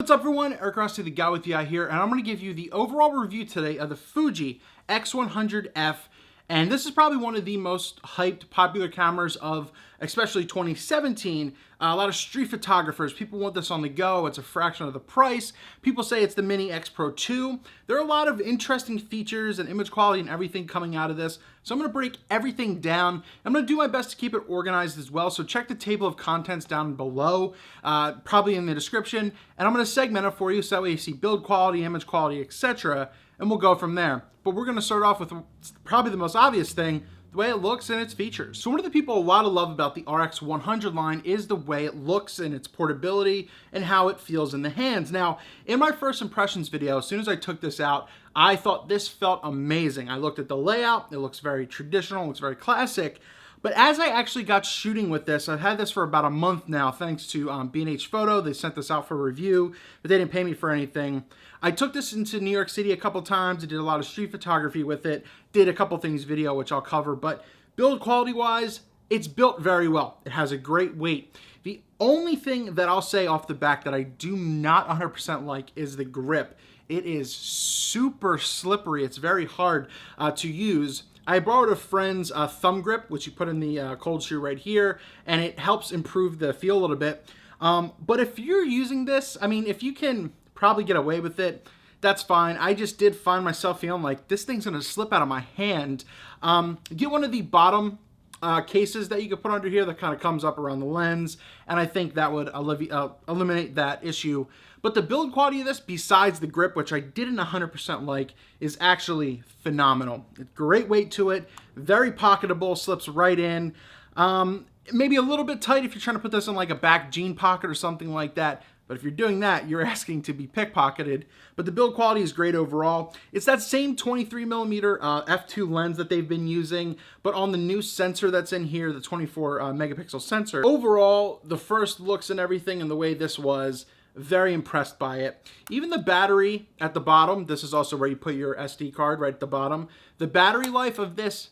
What's up everyone, Eric Rossi, the guy with the eye here, and I'm going to give you the overall review today of the Fuji X100F, and this is probably one of the most hyped, popular cameras of especially 2017. A lot of street photographers, people want this on the go, it's a fraction of the price. People say it's the Mini X Pro 2. There are a lot of interesting features and image quality and everything coming out of this, so I'm going to break everything down. I'm going to do my best to keep it organized as well, so check the table of contents down below, probably in the description, and I'm going to segment it for you so that way you see build quality, image quality, etc., and we'll go from there. But we're going to start off with probably the most obvious thing, the way it looks and its features. So one of the people a lot of love about the RX 100 line is the way it looks and its portability and how it feels in the hands. Now, in my first impressions video, as soon as I took this out, I thought this felt amazing. I looked at the layout, it looks very traditional, it looks very classic. But as I actually got shooting with this, I've had this for about a month now, thanks to B&H Photo. They sent this out for review, but they didn't pay me for anything. I took this into New York City a couple times. I did a lot of street photography with it, did a couple things video, which I'll cover, but build quality-wise, it's built very well. It has a great weight. The only thing that I'll say off the back that I do not 100% like is the grip. It is super slippery. It's very hard to use. I borrowed a friend's thumb grip, which you put in the cold shoe right here, and it helps improve the feel a little bit. But if you're using this, I mean, if you can probably get away with it, that's fine. I just did find myself feeling like this thing's gonna slip out of my hand. Get one of the bottom cases that you could put under here that kind of comes up around the lens, and I think that would eliminate that issue. But the build quality of this, besides the grip, which I didn't 100% like, is actually phenomenal. Great weight to it, very pocketable, slips right in. Maybe a little bit tight if you're trying to put this in like a back jean pocket or something like that. But if you're doing that, you're asking to be pickpocketed. But the build quality is great overall. It's that same 23mm f2 lens that they've been using, but on the new sensor that's in here, the 24 megapixel sensor. Overall, the first looks and everything and the way this was, very impressed by it. Even the battery at the bottom, this is also where you put your SD card right at the bottom. The battery life of this,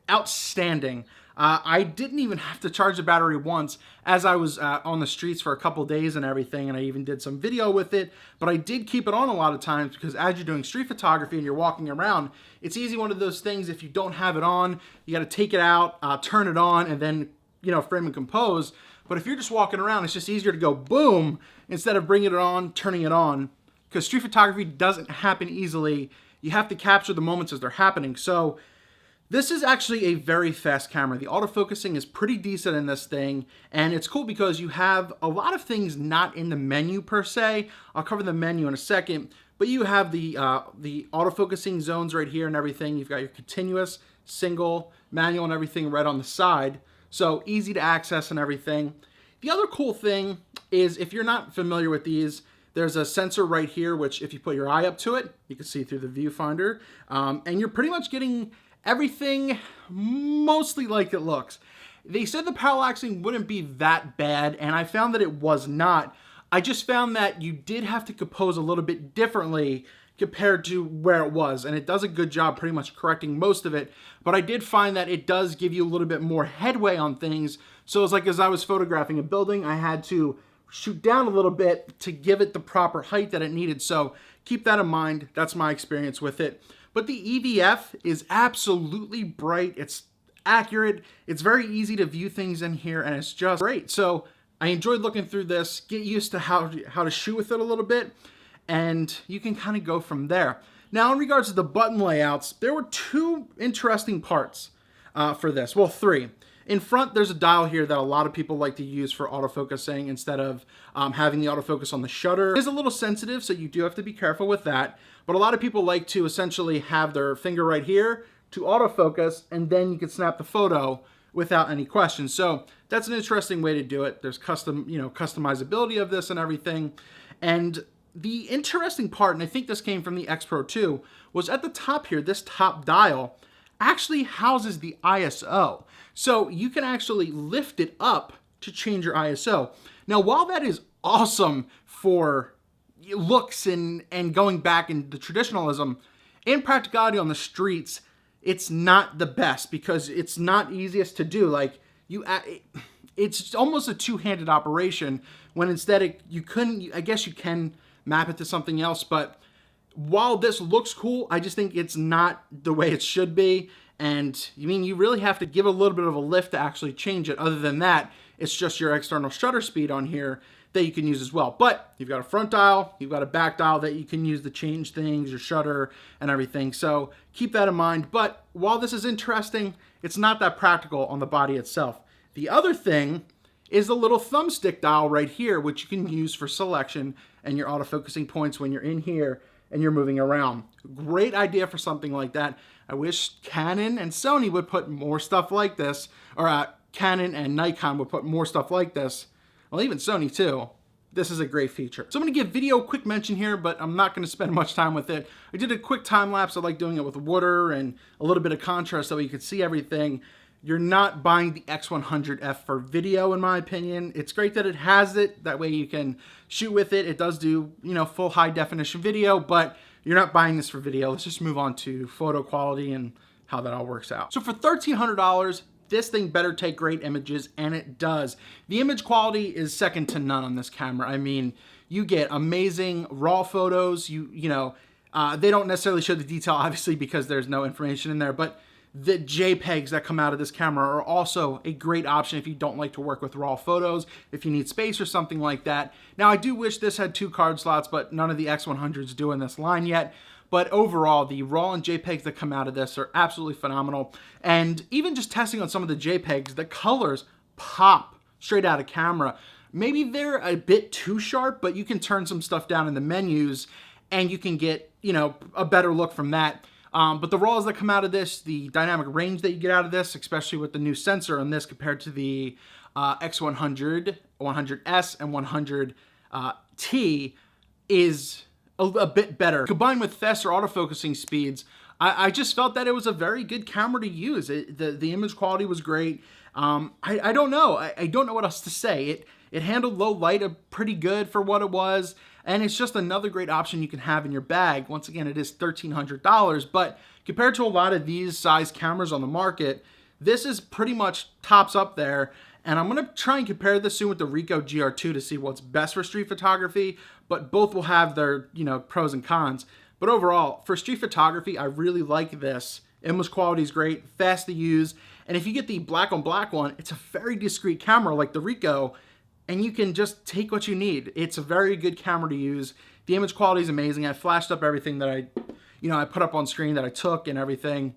outstanding. I didn't even have to charge the battery once as I was on the streets for a couple days and everything, and I even did some video with it, but I did keep it on a lot of times because as you're doing street photography and you're walking around, it's easy one of those things, if you don't have it on, you got to take it out, turn it on, and then, you know, frame and compose. But if you're just walking around, it's just easier to go boom instead of bringing it on, turning it on, because street photography doesn't happen easily. You have to capture the moments as they're happening. So this is actually a very fast camera. The autofocusing is pretty decent in this thing, and it's cool because you have a lot of things not in the menu per se. I'll cover the menu in a second, but you have the autofocusing zones right here and everything. You've got your continuous, single, manual, and everything right on the side. So easy to access and everything. The other cool thing is, if you're not familiar with these, there's a sensor right here, which if you put your eye up to it, you can see through the viewfinder, and you're pretty much getting everything mostly like it looks. They said the parallaxing wouldn't be that bad, and I found that it was not. I just found that you did have to compose a little bit differently compared to where it was, and it does a good job pretty much correcting most of it, but I did find that it does give you a little bit more headway on things. So it's like, as I was photographing a building, I had to shoot down a little bit to give it the proper height that it needed. So keep that in mind. That's my experience with it. But the EVF is absolutely bright. It's accurate. It's very easy to view things in here, and it's just great. So I enjoyed looking through this, get used to how to shoot with it a little bit, and you can kind of go from there. Now, in regards to the button layouts, there were two interesting parts for this. Well, three. In front, there's a dial here that a lot of people like to use for autofocusing instead of having the autofocus on the shutter. It is a little sensitive, so you do have to be careful with that. But a lot of people like to essentially have their finger right here to autofocus, and then you can snap the photo without any questions. So that's an interesting way to do it. There's customizability of this and everything. And the interesting part, and I think this came from the X Pro 2, was at the top here, this top dial actually houses the ISO. So you can actually lift it up to change your ISO. Now, while that is awesome for looks and going back in the traditionalism, in practicality on the streets, it's not the best because it's not easiest to do. Like, it's almost a two-handed operation when instead you couldn't, I guess you can map it to something else, but while this looks cool, I just think it's not the way it should be. And you really have to give a little bit of a lift to actually change it. Other than that, it's just your external shutter speed on here that you can use as well. But you've got a front dial, you've got a back dial that you can use to change things, your shutter and everything. So keep that in mind. But while this is interesting, it's not that practical on the body itself. The other thing is the little thumbstick dial right here, which you can use for selection and your autofocusing points when you're in here and you're moving around. Great idea for something like that. I wish Canon and Sony would put more stuff like this, or Canon and Nikon would put more stuff like this. Well, even Sony too. This is a great feature. So I'm gonna give video a quick mention here, but I'm not gonna spend much time with it. I did a quick time lapse. I like doing it with water and a little bit of contrast so you can see everything. You're not buying the X100F for video, in my opinion. It's great that it has it. That way you can shoot with it. It does do, full high definition video, but you're not buying this for video. Let's just move on to photo quality and how that all works out. So for $1,300, this thing better take great images, and it does. The image quality is second to none on this camera. I mean, you get amazing raw photos. They don't necessarily show the detail, obviously, because there's no information in there, but the JPEGs that come out of this camera are also a great option if you don't like to work with raw photos, if you need space or something like that. Now, I do wish this had 2 card slots, but none of the X100s do in this line yet. But overall, the RAW and JPEGs that come out of this are absolutely phenomenal. And even just testing on some of the JPEGs, the colors pop straight out of camera. Maybe they're a bit too sharp, but you can turn some stuff down in the menus and you can get, a better look from that. But the RAWs that come out of this, the dynamic range that you get out of this, especially with the new sensor on this compared to the X100, 100S, and 100T, is a bit better. Combined with faster autofocusing speeds, I just felt that it was a very good camera to use. The image quality was great. I don't know. I don't know what else to say. It handled low light pretty good for what it was, and it's just another great option you can have in your bag. Once again, it is $1,300, but compared to a lot of these size cameras on the market, this is pretty much tops up there. And I'm gonna try and compare this soon with the Ricoh GR2 to see what's best for street photography, but both will have their, pros and cons. But overall, for street photography, I really like this. Image quality is great, fast to use, and if you get the black on black one, it's a very discreet camera like the Ricoh, and you can just take what you need. It's a very good camera to use. The image quality is amazing. I flashed up everything that I put up on screen that I took and everything.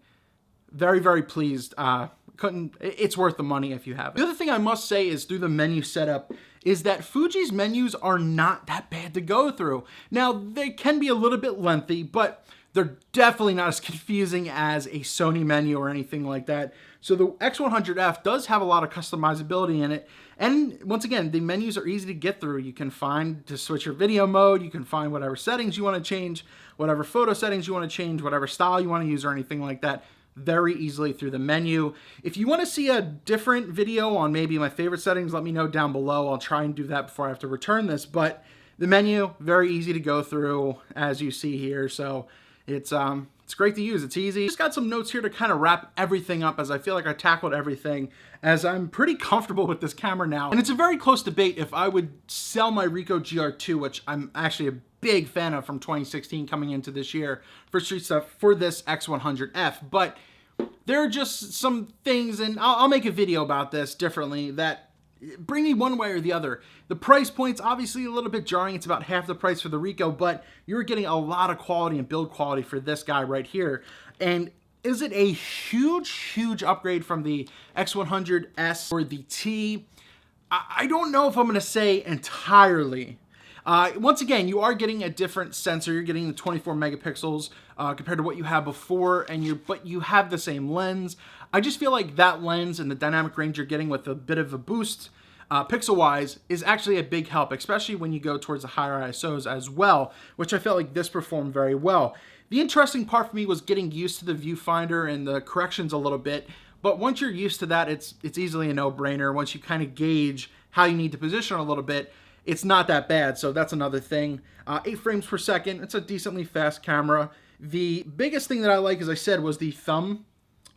Very, very pleased. It's worth the money if you have it. The other thing I must say is through the menu setup is that Fuji's menus are not that bad to go through. Now, they can be a little bit lengthy, but they're definitely not as confusing as a Sony menu or anything like that. So the X100F does have a lot of customizability in it. And once again, the menus are easy to get through. You can find to switch your video mode. You can find whatever settings you want to change, whatever photo settings you want to change, whatever style you want to use or anything like that very easily through the menu. If you want to see a different video on maybe my favorite settings, let me know down below. I'll try and do that before I have to return this. But the menu, very easy to go through as you see here. So it's great to use. It's easy. Just got some notes here to kind of wrap everything up as I feel like I tackled everything, as I'm pretty comfortable with this camera now. And it's a very close debate if I would sell my Ricoh GR2, which I'm actually a big fan of from 2016 coming into this year for street stuff, for this X100F. But there are just some things, and I'll make a video about this differently, that bring me one way or the other. The price point's obviously a little bit jarring. It's about half the price for the Ricoh, but you're getting a lot of quality and build quality for this guy right here. And is it a huge upgrade from the X100S or the T? I don't know if I'm going to say entirely. Once again, you are getting a different sensor. You're getting the 24 megapixels compared to what you had before, but you have the same lens. I just feel like that lens and the dynamic range you're getting with a bit of a boost pixel-wise is actually a big help, especially when you go towards the higher ISOs as well, which I felt like this performed very well. The interesting part for me was getting used to the viewfinder and the corrections a little bit, but once you're used to that, it's easily a no-brainer. Once you kind of gauge how you need to position a little bit, it's not that bad, so that's another thing. 8 frames per second, it's a decently fast camera. The biggest thing that I like, as I said, was the thumb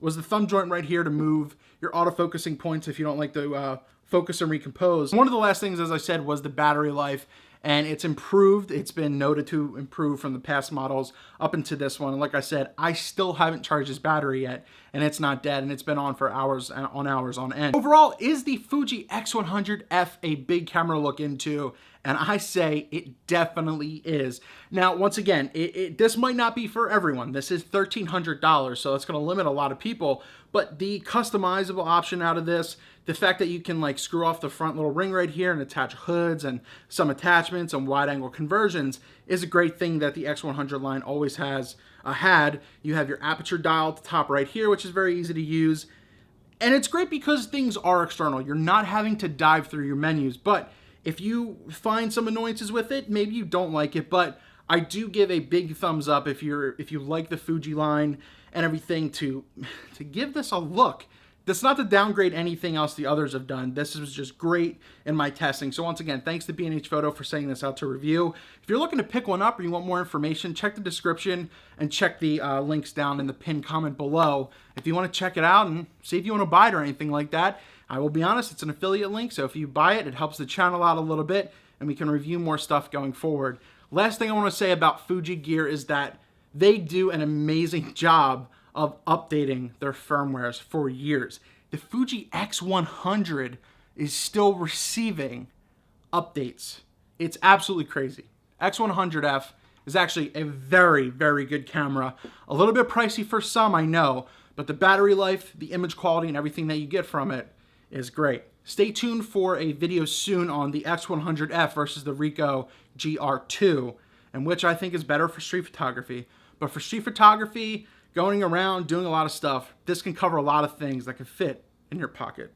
was the thumb joint right here to move your autofocusing points if you don't like to focus and recompose. One of the last things, as I said, was the battery life, and it's improved. It's been noted to improve from the past models up into this one. And like I said, I still haven't charged this battery yet, and it's not dead, and it's been on for hours on end. Overall, is the Fuji X100F a big camera to look into? And I say it definitely is. Now, once again, this might not be for everyone. This is $1,300, so it's going to limit a lot of people. But the customizable option out of this, the fact that you can like screw off the front little ring right here and attach hoods and some attachments and wide angle conversions is a great thing that the X100 line always has had. You have your aperture dial at the top right here, which is very easy to use. And it's great because things are external. You're not having to dive through your menus, but if you find some annoyances with it, maybe you don't like it, but I do give a big thumbs up if you like the Fuji line and everything to give this a look. That's not to downgrade anything else the others have done. This was just great in my testing. So once again, thanks to B&H Photo for sending this out to review. If you're looking to pick one up or you want more information, check the description and check the links down in the pinned comment below. If you want to check it out and see if you want to buy it or anything like that, I will be honest, it's an affiliate link. So if you buy it, it helps the channel out a little bit and we can review more stuff going forward. Last thing I want to say about Fuji gear is that they do an amazing job of updating their firmwares for years. The Fuji X100 is still receiving updates. It's absolutely crazy. X100F is actually a very, very good camera. A little bit pricey for some, I know, but the battery life, the image quality, and everything that you get from it is great. Stay tuned for a video soon on the X100F versus the Ricoh GR2, and which I think is better for street photography. But for street photography, going around, doing a lot of stuff, this can cover a lot of things that can fit in your pocket.